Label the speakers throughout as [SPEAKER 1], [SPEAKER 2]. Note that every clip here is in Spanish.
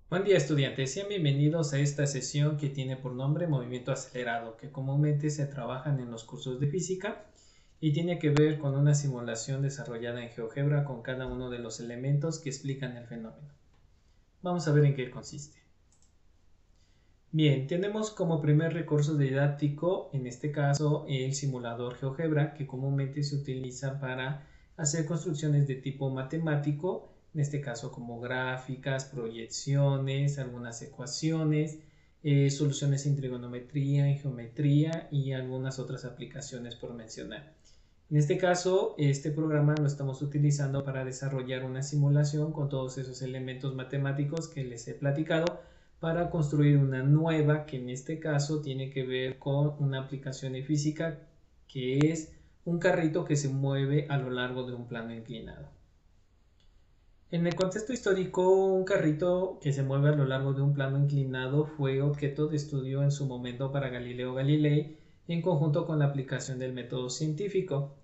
[SPEAKER 1] Buen día, estudiantes, sean bienvenidos a esta sesión que tiene por nombre movimiento acelerado, que comúnmente se trabajan en los cursos de física y tiene que ver con una simulación desarrollada en GeoGebra con cada uno de los elementos que explican el fenómeno. Vamos a ver en qué consiste. Bien, tenemos como primer recurso didáctico, en este caso, el simulador GeoGebra, que comúnmente se utiliza para hacer construcciones de tipo matemático, en este caso como gráficas, proyecciones, algunas ecuaciones, soluciones en trigonometría, en geometría y algunas otras aplicaciones por mencionar. En este caso, este programa lo estamos utilizando para desarrollar una simulación con todos esos elementos matemáticos que les he platicado para construir una nueva que en este caso tiene que ver con una aplicación de física que es un carrito que se mueve a lo largo de un plano inclinado. En el contexto histórico, un carrito que se mueve a lo largo de un plano inclinado fue objeto de estudio en su momento para Galileo Galilei en conjunto con la aplicación del método científico.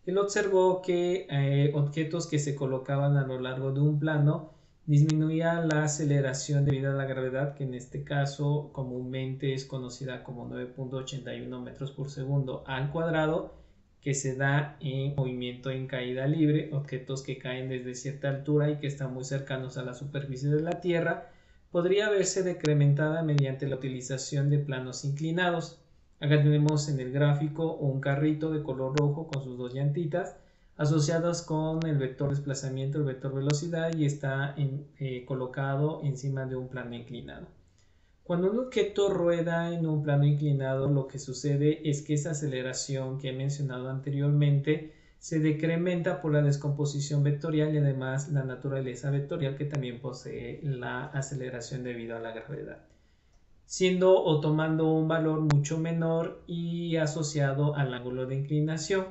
[SPEAKER 1] Él observó que objetos que se colocaban a lo largo de un plano disminuía la aceleración debido a la gravedad, que en este caso comúnmente es conocida como 9.81 metros por segundo al cuadrado, que se da en movimiento en caída libre, objetos que caen desde cierta altura y que están muy cercanos a la superficie de la Tierra, podría verse decrementada mediante la utilización de planos inclinados. Acá tenemos en el gráfico un carrito de color rojo con sus dos llantitas asociadas con el vector desplazamiento, el vector velocidad y está colocado encima de un plano inclinado. Cuando un objeto rueda en un plano inclinado, lo que sucede es que esa aceleración que he mencionado anteriormente se decrementa por la descomposición vectorial y además la naturaleza vectorial que también posee la aceleración debido a la gravedad, siendo o tomando un valor mucho menor y asociado al ángulo de inclinación.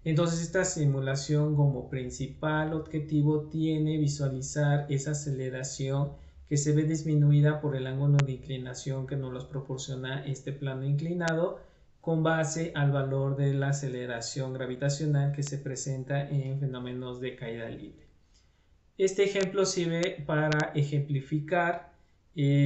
[SPEAKER 1] Entonces esta simulación como principal objetivo tiene visualizar esa aceleración que se ve disminuida por el ángulo de inclinación que nos los proporciona este plano inclinado con base al valor de la aceleración gravitacional que se presenta en fenómenos de caída libre. Este ejemplo sirve para ejemplificar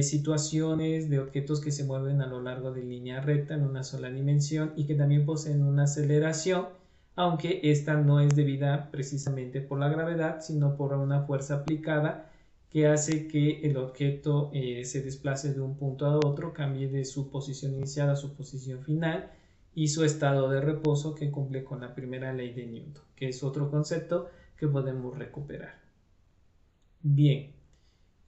[SPEAKER 1] situaciones de objetos que se mueven a lo largo de línea recta en una sola dimensión y que también poseen una aceleración, aunque esta no es debida precisamente por la gravedad, sino por una fuerza aplicada que hace que el objeto se desplace de un punto a otro, cambie de su posición inicial a su posición final y su estado de reposo, que cumple con la primera ley de Newton, que es otro concepto que podemos recuperar. Bien,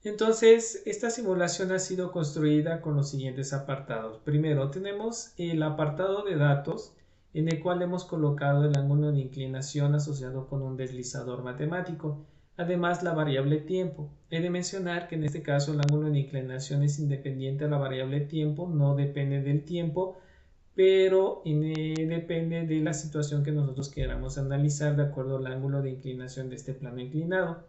[SPEAKER 1] entonces esta simulación ha sido construida con los siguientes apartados. Primero tenemos el apartado de datos, en el cual hemos colocado el ángulo de inclinación asociado con un deslizador matemático, además la variable tiempo. He de mencionar que en este caso el ángulo de inclinación es independiente a la variable tiempo, no depende del tiempo, pero depende de la situación que nosotros queramos analizar de acuerdo al ángulo de inclinación de este plano inclinado.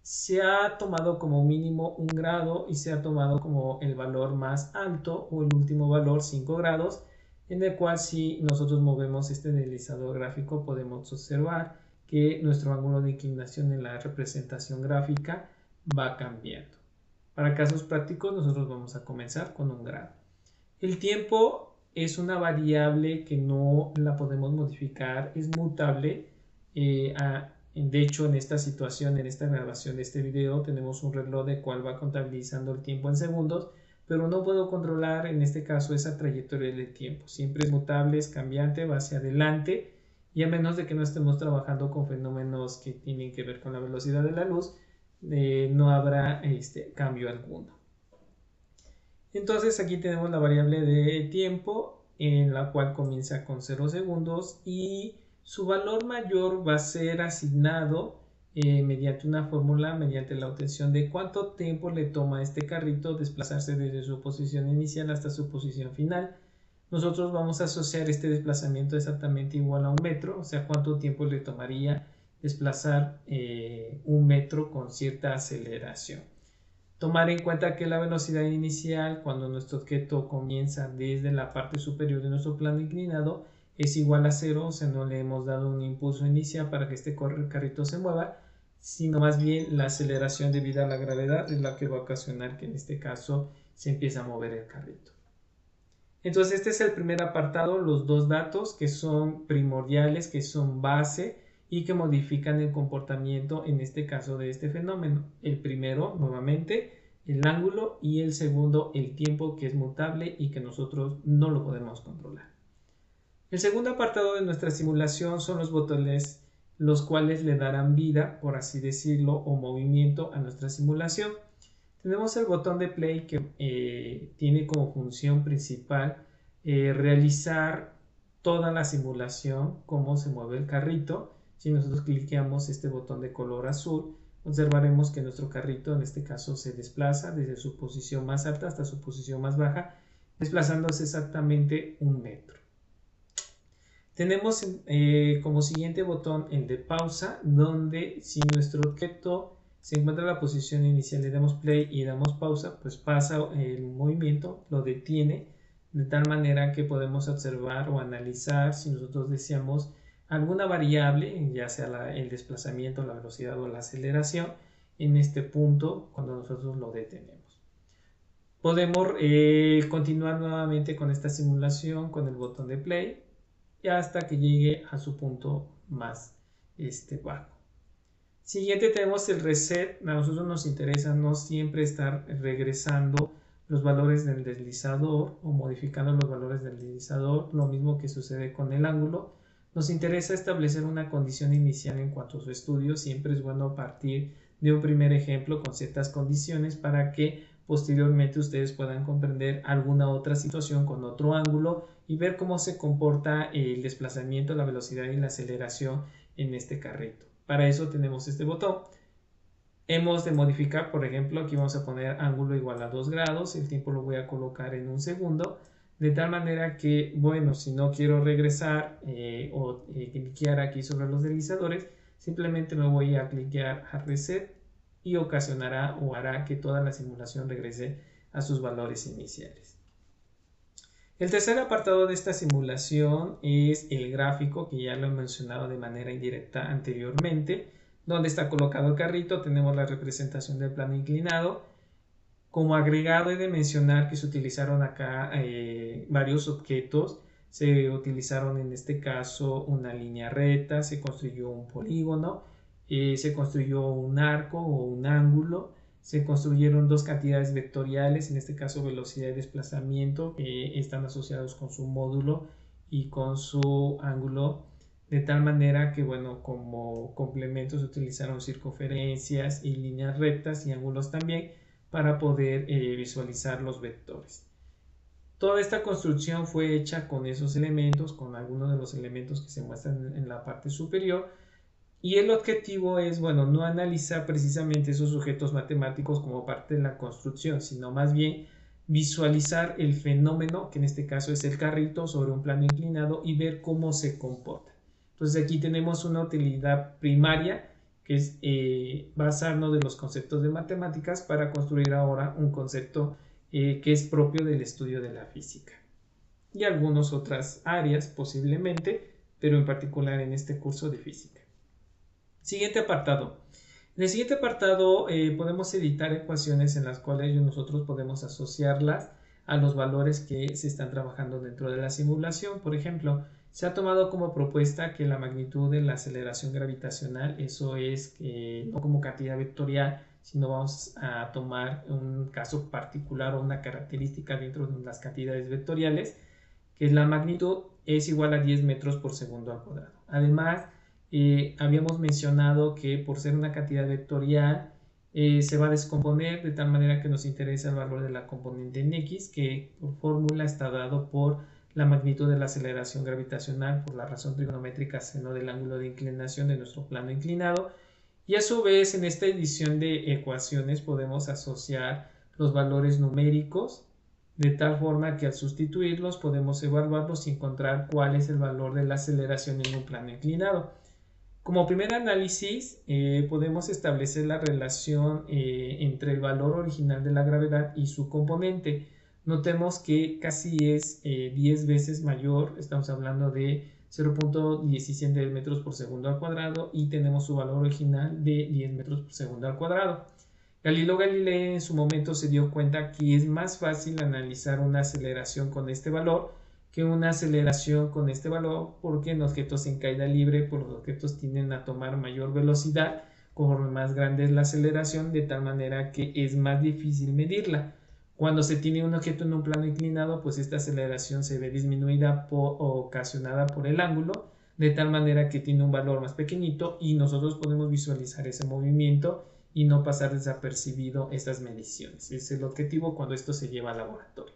[SPEAKER 1] Se ha tomado como mínimo 1 grado y se ha tomado como el valor más alto o el último valor 5 grados, en el cual si nosotros movemos este deslizador gráfico podemos observar que nuestro ángulo de inclinación en la representación gráfica va cambiando. Para casos prácticos nosotros vamos a comenzar con 1 grado. El tiempo es una variable que no la podemos modificar, es mutable. De hecho, en esta situación, en esta grabación de este video, tenemos un reloj de cual va contabilizando el tiempo en segundos, pero no puedo controlar en este caso esa trayectoria del tiempo. Siempre es mutable, es cambiante, va hacia adelante, y a menos de que no estemos trabajando con fenómenos que tienen que ver con la velocidad de la luz, no habrá cambio alguno. Entonces aquí tenemos la variable de tiempo, en la cual comienza con 0 segundos y su valor mayor va a ser asignado mediante una fórmula, mediante la obtención de cuánto tiempo le toma a este carrito desplazarse desde su posición inicial hasta su posición final. Nosotros vamos a asociar este desplazamiento exactamente igual a 1 metro, o sea, cuánto tiempo le tomaría desplazar 1 metro con cierta aceleración. Tomar en cuenta que la velocidad inicial, cuando nuestro objeto comienza desde la parte superior de nuestro plano inclinado, es igual a 0, o sea, no le hemos dado un impulso inicial para que este carrito se mueva, sino más bien la aceleración debido a la gravedad es la que va a ocasionar que en este caso se empiece a mover el carrito. Entonces este es el primer apartado, los dos datos que son primordiales, que son base y que modifican el comportamiento en este caso de este fenómeno. El primero, nuevamente, el ángulo, y el segundo, el tiempo, que es mutable y que nosotros no lo podemos controlar. El segundo apartado de nuestra simulación son los botones, los cuales le darán vida, por así decirlo, o movimiento a nuestra simulación. Tenemos el botón de play que tiene como función principal realizar toda la simulación, cómo se mueve el carrito. Si nosotros cliqueamos este botón de color azul, observaremos que nuestro carrito en este caso se desplaza desde su posición más alta hasta su posición más baja, desplazándose exactamente 1 metro. Tenemos como siguiente botón el de pausa, donde si nuestro objeto se encuentra en la posición inicial, le damos play y damos pausa, pues pasa el movimiento, lo detiene, de tal manera que podemos observar o analizar si nosotros deseamos alguna variable, ya sea el desplazamiento, la velocidad o la aceleración, en este punto cuando nosotros lo detenemos. Podemos continuar nuevamente con esta simulación con el botón de play y hasta que llegue a su punto más bajo. Siguiente tenemos el reset. A nosotros nos interesa no siempre estar regresando los valores del deslizador o modificando los valores del deslizador, lo mismo que sucede con el ángulo. Nos interesa establecer una condición inicial en cuanto a su estudio. Siempre es bueno partir de un primer ejemplo con ciertas condiciones para que posteriormente ustedes puedan comprender alguna otra situación con otro ángulo y ver cómo se comporta el desplazamiento, la velocidad y la aceleración en este carrito. Para eso tenemos este botón. Hemos de modificar, por ejemplo, aquí vamos a poner ángulo igual a 2 grados, el tiempo lo voy a colocar en 1 segundo, de tal manera que, bueno, si no quiero regresar o cliquear aquí sobre los deslizadores, simplemente me voy a cliquear a reset y ocasionará o hará que toda la simulación regrese a sus valores iniciales. El tercer apartado de esta simulación es el gráfico, que ya lo he mencionado de manera indirecta anteriormente, donde está colocado el carrito. Tenemos la representación del plano inclinado. Como agregado he de mencionar que se utilizaron acá varios objetos. Se utilizaron en este caso una línea recta, se construyó un polígono, se construyó un arco o un ángulo, se construyeron dos cantidades vectoriales, en este caso velocidad y desplazamiento, que están asociados con su módulo y con su ángulo, de tal manera que, bueno, como complementos se utilizaron circunferencias y líneas rectas y ángulos también para poder visualizar los vectores. Toda esta construcción fue hecha con esos elementos, con algunos de los elementos que se muestran en la parte superior, y el objetivo es, bueno, no analizar precisamente esos sujetos matemáticos como parte de la construcción, sino más bien visualizar el fenómeno, que en este caso es el carrito sobre un plano inclinado, y ver cómo se comporta. Entonces aquí tenemos una utilidad primaria, que es basarnos de los conceptos de matemáticas para construir ahora un concepto que es propio del estudio de la física. Y algunas otras áreas posiblemente, pero en particular en este curso de física. Siguiente apartado. En el siguiente apartado podemos editar ecuaciones en las cuales nosotros podemos asociarlas a los valores que se están trabajando dentro de la simulación. Por ejemplo, se ha tomado como propuesta que la magnitud de la aceleración gravitacional, eso es no como cantidad vectorial, sino vamos a tomar un caso particular o una característica dentro de las cantidades vectoriales, que la magnitud es igual a 10 metros por segundo al cuadrado. Además, habíamos mencionado que por ser una cantidad vectorial se va a descomponer de tal manera que nos interesa el valor de la componente en X, que por fórmula está dado por la magnitud de la aceleración gravitacional por la razón trigonométrica seno del ángulo de inclinación de nuestro plano inclinado. Y a su vez, en esta edición de ecuaciones podemos asociar los valores numéricos de tal forma que al sustituirlos podemos evaluarlos y encontrar cuál es el valor de la aceleración en un plano inclinado. Como primer análisis podemos establecer la relación entre el valor original de la gravedad y su componente. Notemos que casi es 10 veces mayor, estamos hablando de 0.17 metros por segundo al cuadrado y tenemos su valor original de 10 metros por segundo al cuadrado. Galileo Galilei en su momento se dio cuenta que es más fácil analizar una aceleración con este valor que una aceleración con este valor, porque en objetos en caída libre, pues los objetos tienden a tomar mayor velocidad conforme más grande es la aceleración, de tal manera que es más difícil medirla. Cuando se tiene un objeto en un plano inclinado, pues esta aceleración se ve disminuida o ocasionada por el ángulo, de tal manera que tiene un valor más pequeñito y nosotros podemos visualizar ese movimiento y no pasar desapercibido estas mediciones. Ese es el objetivo cuando esto se lleva al laboratorio.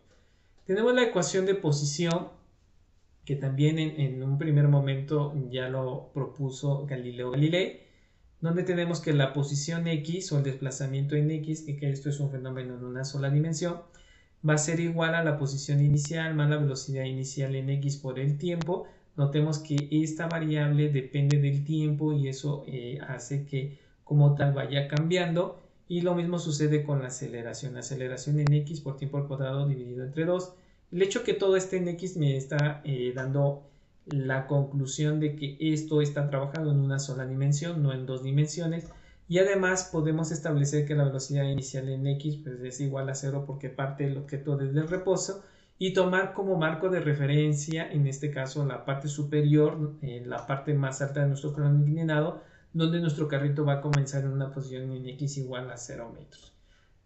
[SPEAKER 1] Tenemos la ecuación de posición, que también en un primer momento ya lo propuso Galileo Galilei, donde tenemos que la posición X o el desplazamiento en X, que esto es un fenómeno en una sola dimensión, va a ser igual a la posición inicial más la velocidad inicial en X por el tiempo. Notemos que esta variable depende del tiempo y eso hace que como tal vaya cambiando. Y lo mismo sucede con la aceleración. La aceleración en X por tiempo al cuadrado dividido entre 2. El hecho que todo esté en X me está dando la conclusión de que esto está trabajando en una sola dimensión, no en dos dimensiones. Y además podemos establecer que la velocidad inicial en X pues, es igual a 0 porque parte del objeto desde el reposo y tomar como marco de referencia, en este caso la parte superior, la parte más alta de nuestro plano inclinado, donde nuestro carrito va a comenzar en una posición en X igual a 0 metros.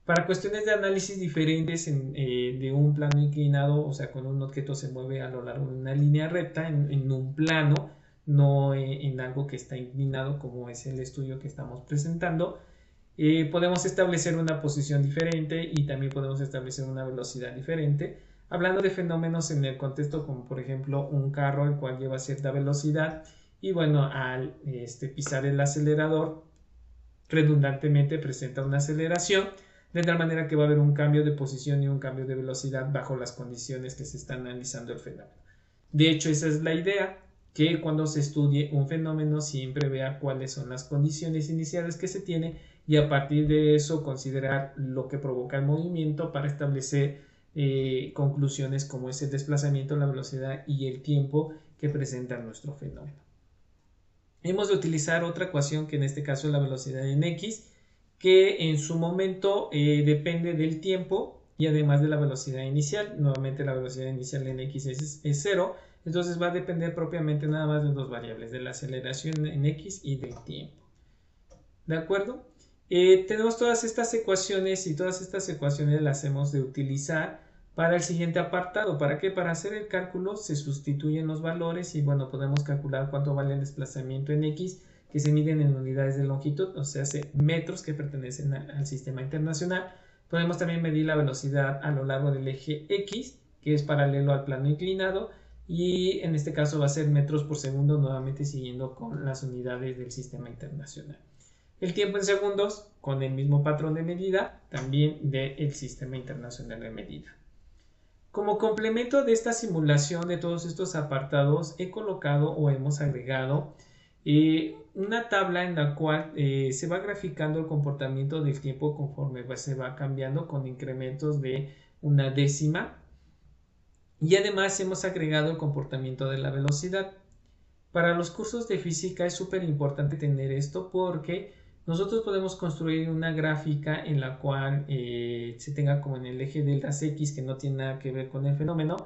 [SPEAKER 1] Para cuestiones de análisis diferentes de un plano inclinado, o sea, cuando un objeto se mueve a lo largo de una línea recta en un plano, no en algo que está inclinado como es el estudio que estamos presentando, podemos establecer una posición diferente y también podemos establecer una velocidad diferente. Hablando de fenómenos en el contexto como por ejemplo un carro el cual lleva cierta velocidad y bueno, al pisar el acelerador redundantemente presenta una aceleración, de tal manera que va a haber un cambio de posición y un cambio de velocidad bajo las condiciones que se está analizando el fenómeno. De hecho, esa es la idea, que cuando se estudie un fenómeno siempre vea cuáles son las condiciones iniciales que se tiene y a partir de eso considerar lo que provoca el movimiento para establecer conclusiones como es el desplazamiento, la velocidad y el tiempo que presenta nuestro fenómeno. Hemos de utilizar otra ecuación que en este caso es la velocidad en X, que en su momento depende del tiempo y además de la velocidad inicial. Nuevamente la velocidad inicial en X es 0, entonces va a depender propiamente nada más de dos variables, de la aceleración en X y del tiempo. ¿De acuerdo? Tenemos todas estas ecuaciones y todas estas ecuaciones las hemos de utilizar para el siguiente apartado. ¿Para qué? Para hacer el cálculo se sustituyen los valores y bueno, podemos calcular cuánto vale el desplazamiento en X, que se miden en unidades de longitud, o sea, metros que pertenecen al sistema internacional. Podemos también medir la velocidad a lo largo del eje X, que es paralelo al plano inclinado, y en este caso va a ser metros por segundo, nuevamente siguiendo con las unidades del sistema internacional. El tiempo en segundos, con el mismo patrón de medida, también del sistema internacional de medida. Como complemento de esta simulación de todos estos apartados, he colocado o hemos agregado una tabla en la cual se va graficando el comportamiento del tiempo conforme se va cambiando con incrementos de una décima. Y además hemos agregado el comportamiento de la velocidad. Para los cursos de física es súper importante tener esto porque nosotros podemos construir una gráfica en la cual se tenga como en el eje del X, que no tiene nada que ver con el fenómeno,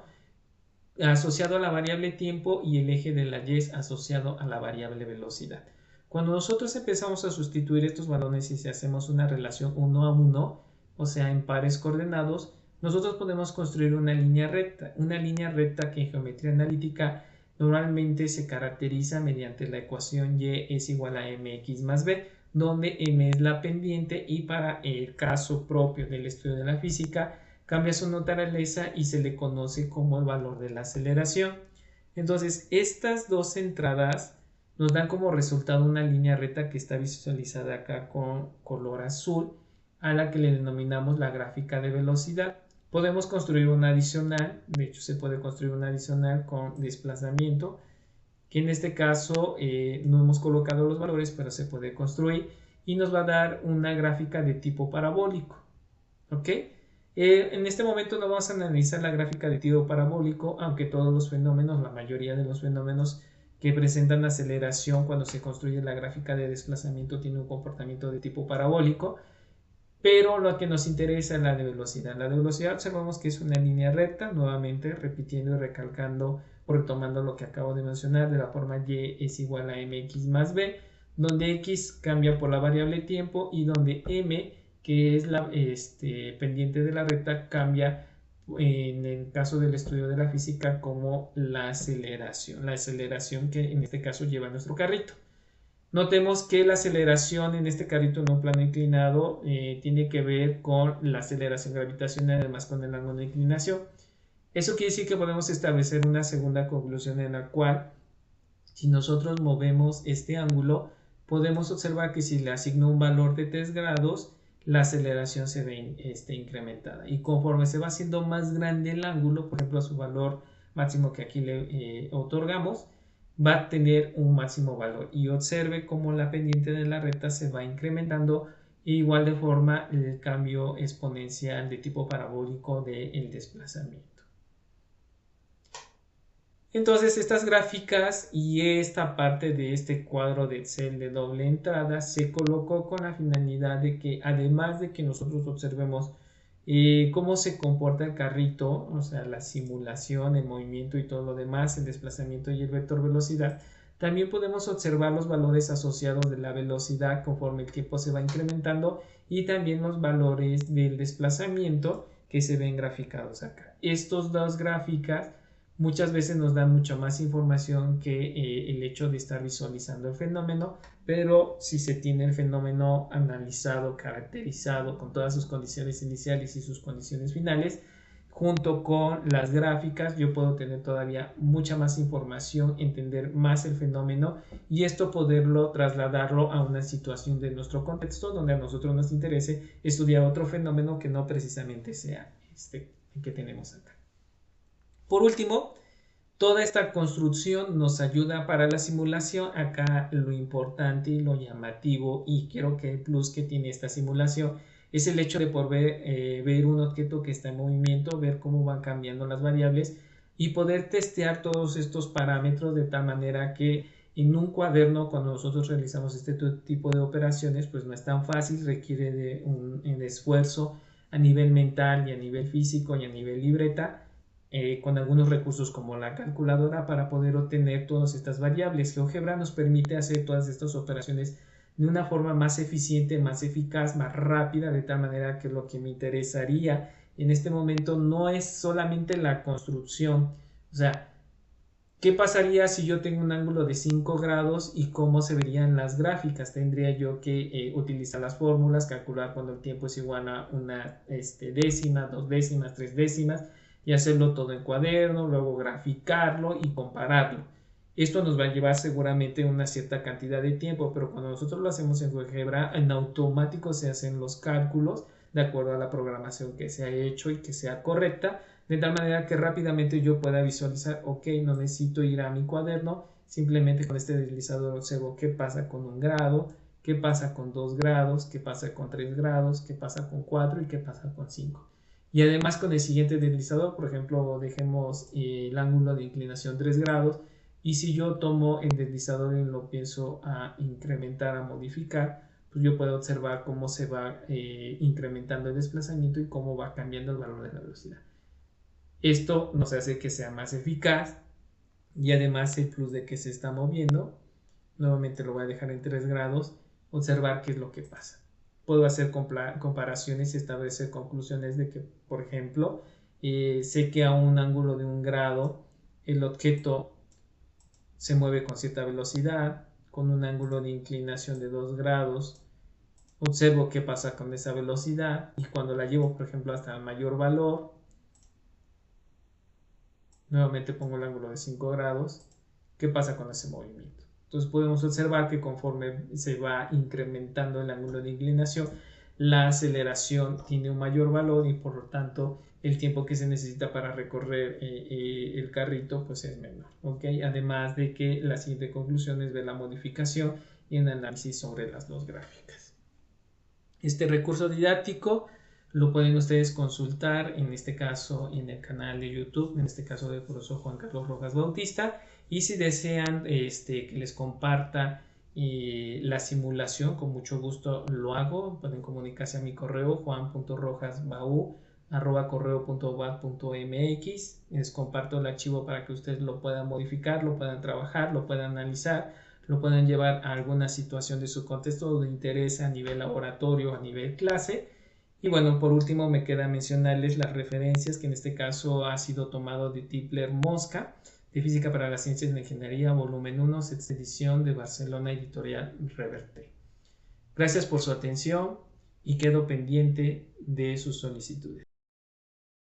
[SPEAKER 1] asociado a la variable tiempo y el eje de la Y asociado a la variable velocidad. Cuando nosotros empezamos a sustituir estos valores y si hacemos una relación 1 a 1, o sea en pares coordenados, nosotros podemos construir una línea recta que en geometría analítica normalmente se caracteriza mediante la ecuación Y es igual a mx más b, donde m es la pendiente y para el caso propio del estudio de la física cambia su naturaleza y se le conoce como el valor de la aceleración. Entonces, estas dos entradas nos dan como resultado una línea recta que está visualizada acá con color azul, a la que le denominamos la gráfica de velocidad. Podemos construir una adicional, de hecho se puede construir una adicional con desplazamiento, que en este caso no hemos colocado los valores, pero se puede construir y nos va a dar una gráfica de tipo parabólico. ¿Ok? En este momento no vamos a analizar la gráfica de tipo parabólico, aunque todos los fenómenos, la mayoría de los fenómenos que presentan aceleración cuando se construye la gráfica de desplazamiento tiene un comportamiento de tipo parabólico, pero lo que nos interesa es la de velocidad. La de velocidad observamos que es una línea recta, nuevamente repitiendo y recalcando o retomando lo que acabo de mencionar de la forma y es igual a mx más b, donde x cambia por la variable tiempo y donde m, que es la pendiente de la recta, cambia en el caso del estudio de la física como la aceleración que en este caso lleva nuestro carrito. Notemos que la aceleración en este carrito en un plano inclinado tiene que ver con la aceleración gravitacional, además con el ángulo de inclinación. Eso quiere decir que podemos establecer una segunda conclusión en la cual, si nosotros movemos este ángulo, podemos observar que si le asigno un valor de 3 grados, la aceleración se ve incrementada. Y conforme se va haciendo más grande el ángulo, por ejemplo, su valor máximo que aquí le otorgamos, va a tener un máximo valor. Y observe cómo la pendiente de la recta se va incrementando. Igual de forma el cambio exponencial de tipo parabólico del desplazamiento. Entonces estas gráficas y esta parte de este cuadro de Excel de doble entrada se colocó con la finalidad de que además de que nosotros observemos cómo se comporta el carrito, o sea la simulación, el movimiento y todo lo demás, el desplazamiento y el vector velocidad, también podemos observar los valores asociados de la velocidad conforme el tiempo se va incrementando y también los valores del desplazamiento que se ven graficados acá. Estas dos gráficas muchas veces nos dan mucha más información que el hecho de estar visualizando el fenómeno, pero si se tiene el fenómeno analizado, caracterizado con todas sus condiciones iniciales y sus condiciones finales, junto con las gráficas, yo puedo tener todavía mucha más información, entender más el fenómeno y esto poderlo trasladarlo a una situación de nuestro contexto donde a nosotros nos interese estudiar otro fenómeno que no precisamente sea este que tenemos acá. Por último, toda esta construcción nos ayuda para la simulación. Acá lo importante y lo llamativo y creo que el plus que tiene esta simulación es el hecho de poder ver un objeto que está en movimiento, ver cómo van cambiando las variables y poder testear todos estos parámetros de tal manera que en un cuaderno cuando nosotros realizamos este tipo de operaciones pues no es tan fácil, requiere de un esfuerzo a nivel mental y a nivel físico y a nivel libreta. Con algunos recursos como la calculadora para poder obtener todas estas variables. GeoGebra nos permite hacer todas estas operaciones de una forma más eficiente, más eficaz, más rápida, de tal manera que lo que me interesaría en este momento no es solamente la construcción, o sea, ¿qué pasaría si yo tengo un ángulo de 5 grados y cómo se verían las gráficas? Tendría yo que utilizar las fórmulas, calcular cuando el tiempo es igual a una décima, 2 décimas, 3 décimas y hacerlo todo en cuaderno, luego graficarlo y compararlo. Esto nos va a llevar seguramente una cierta cantidad de tiempo, pero cuando nosotros lo hacemos en GeoGebra, en automático se hacen los cálculos de acuerdo a la programación que se ha hecho y que sea correcta, de tal manera que rápidamente yo pueda visualizar, ok, no necesito ir a mi cuaderno, simplemente con este deslizador observo qué pasa con 1 grado, qué pasa con 2 grados, qué pasa con 3 grados, qué pasa con 4 y qué pasa con 5. Y además con el siguiente deslizador, por ejemplo, dejemos el ángulo de inclinación 3 grados y si yo tomo el deslizador y lo pienso a incrementar, a modificar, pues yo puedo observar cómo se va incrementando el desplazamiento y cómo va cambiando el valor de la velocidad. Esto nos hace que sea más eficaz y además el plus de que se está moviendo, nuevamente lo voy a dejar en 3 grados, observar qué es lo que pasa. Puedo hacer comparaciones y establecer conclusiones de que, por ejemplo, sé que a un ángulo de 1 grado el objeto se mueve con cierta velocidad, con un ángulo de inclinación de 2 grados, observo qué pasa con esa velocidad y cuando la llevo, por ejemplo, hasta el mayor valor, nuevamente pongo el ángulo de 5 grados, ¿qué pasa con ese movimiento? Entonces podemos observar que conforme se va incrementando el ángulo de inclinación, la aceleración tiene un mayor valor y por lo tanto el tiempo que se necesita para recorrer el carrito pues es menor, ¿okay? Además de que la siguiente conclusión es ver la modificación y el análisis sobre las dos gráficas. Este recurso didáctico Lo pueden ustedes consultar, en este caso en el canal de YouTube, en este caso del profesor Juan Carlos Rojas Bautista. Y si desean que les comparta la simulación, con mucho gusto lo hago. Pueden comunicarse a mi correo juan.rojasbau@correo.uad.mx. Les comparto el archivo para que ustedes lo puedan modificar, lo puedan trabajar, lo puedan analizar, lo puedan llevar a alguna situación de su contexto de interés a nivel laboratorio, a nivel clase. Y bueno, por último me queda mencionarles las referencias, que en este caso ha sido tomado de Tipler Mosca, de Física para las Ciencias de la Ingeniería, volumen 1, sexta edición, de Barcelona, editorial Reverte. Gracias por su atención y quedo pendiente de sus solicitudes.